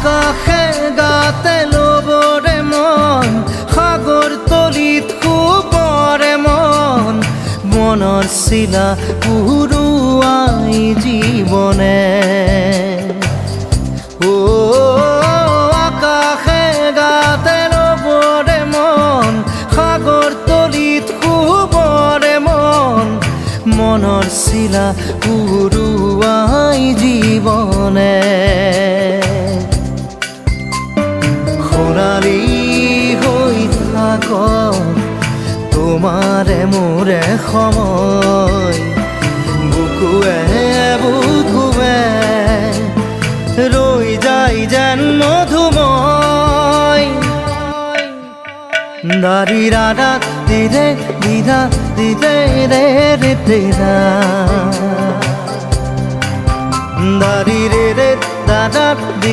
আকাশে গাতে ল'বৰে মন সাগৰ তলিত শুবৰে মন মনৰ চিলা উৰুৱাই জীৱনে আকাশে গাতে ল'বৰে মন সাগৰ তলিত শুবৰে মন মনৰ চিলা উৰুৱাই জীৱনে খৰালি হৈ থাক তোমাৰে মোৰে সময় বুকুৱে বুকুৱে ৰৈ যায় যেন মধুময় দাৰি ৰাধা দিদে দিদা দিদে ৰে ৰে দিদা দাৰি ৰে ৰে দাদা দি